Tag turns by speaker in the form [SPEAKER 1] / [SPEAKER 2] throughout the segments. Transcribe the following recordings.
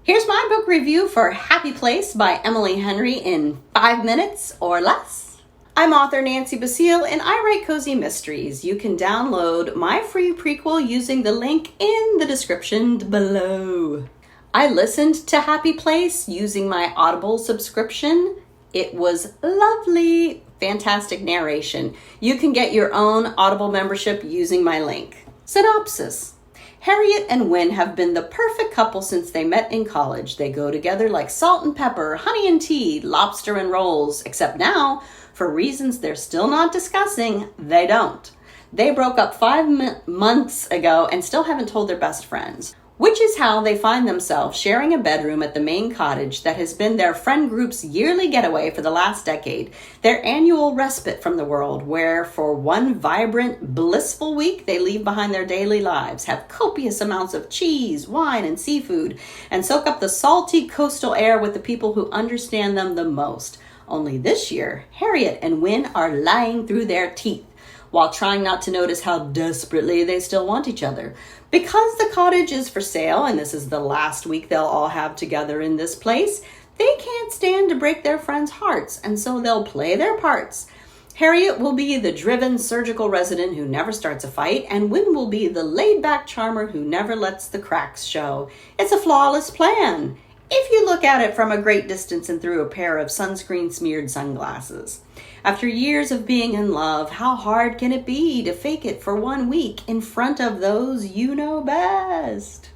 [SPEAKER 1] Here's my book review for Happy Place by Emily Henry in 5 minutes or less. I'm author Nancy Basile and I write cozy mysteries. You can download my free prequel using the link in the description below. I listened to Happy Place using my Audible subscription. It was lovely, fantastic narration. You can get your own Audible membership using my link. Synopsis. Harriet and Wynne have been the perfect couple since they met in college. They go together like salt and pepper, honey and tea, lobster and rolls, except now, for reasons they're still not discussing, they don't. They broke up 5 months ago and still haven't told their best friends, which is how they find themselves sharing a bedroom at the main cottage that has been their friend group's yearly getaway for the last decade, their annual respite from the world, where for one vibrant, blissful week they leave behind their daily lives, have copious amounts of cheese, wine, and seafood, and soak up the salty coastal air with the people who understand them the most. Only this year, Harriet and Wynne are lying through their teeth, while trying not to notice how desperately they still want each other. Because the cottage is for sale, and this is the last week they'll all have together in this place, they can't stand to break their friends' hearts, and so they'll play their parts. Harriet will be the driven surgical resident who never starts a fight, and Wynne will be the laid-back charmer who never lets the cracks show. It's a flawless plan, if you look at it from a great distance and through a pair of sunscreen-smeared sunglasses. After years of being in love, how hard can it be to fake it for 1 week in front of those you know best?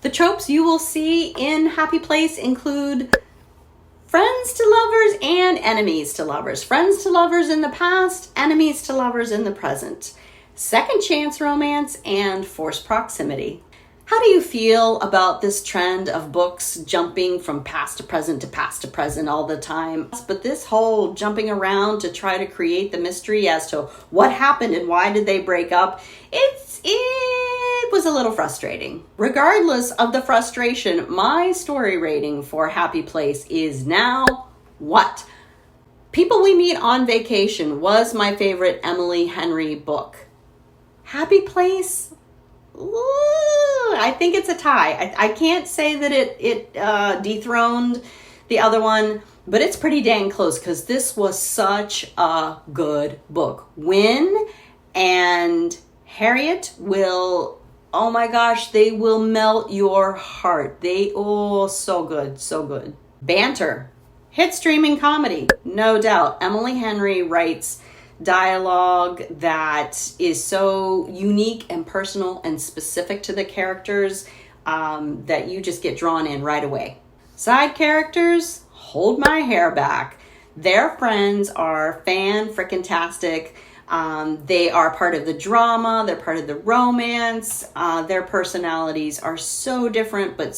[SPEAKER 1] The tropes you will see in Happy Place include friends to lovers and enemies to lovers. Friends to lovers in the past, enemies to lovers in the present. Second chance romance and forced proximity. How do you feel about this trend of books jumping from past to present to past to present all the time? But this whole jumping around to try to create the mystery as to what happened and why did they break up, it was a little frustrating. Regardless of the frustration, my story rating for Happy Place is now what? People We Meet on Vacation was my favorite Emily Henry book. Happy Place? Ooh, I think it's a tie. I can't say that it dethroned the other one, but it's pretty dang close because this was such a good book. Wynne and Harriet will, oh my gosh, they will melt your heart. So good, so good. Banter, hit streaming comedy, no doubt. Emily Henry writes dialogue that is so unique and personal and specific to the characters that you just get drawn in right away. Side characters, hold my hair back. Their friends are fan-frickin-tastic. They are part of the drama. They're part of the romance. Their personalities are so different, but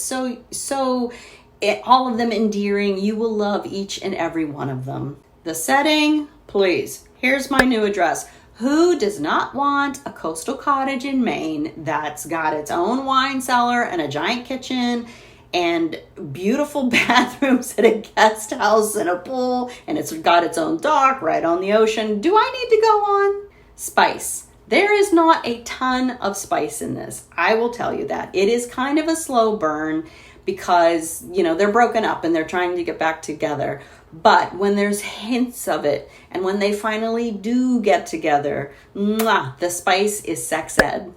[SPEAKER 1] all of them endearing. You will love each and every one of them. The setting, please. Here's my new address. Who does not want a coastal cottage in Maine that's got its own wine cellar and a giant kitchen and beautiful bathrooms at a guest house and a pool, and it's got its own dock right on the ocean? Do I need to go on? Spice. There is not a ton of spice in this. I will tell you that. It is kind of a slow burn because, they're broken up and they're trying to get back together. But when there's hints of it, and when they finally do get together, the spice is sex ed.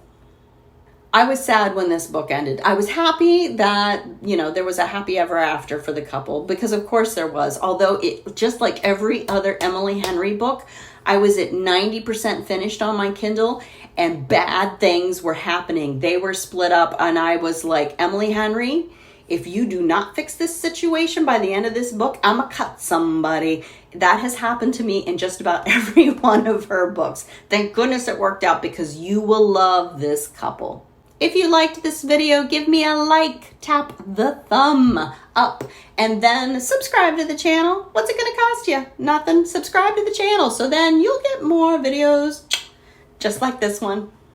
[SPEAKER 1] I was sad when this book ended. I was happy that, there was a happy ever after for the couple, because of course there was. Although it, just like every other Emily Henry book, I was at 90% finished on my Kindle, and bad things were happening. They were split up, and I was like, Emily Henry, if you do not fix this situation by the end of this book, I'm going to cut somebody. That has happened to me in just about every one of her books. Thank goodness it worked out because you will love this couple. If you liked this video, give me a like, tap the thumb up, and then subscribe to the channel. What's it going to cost you? Nothing. Subscribe to the channel so then you'll get more videos just like this one.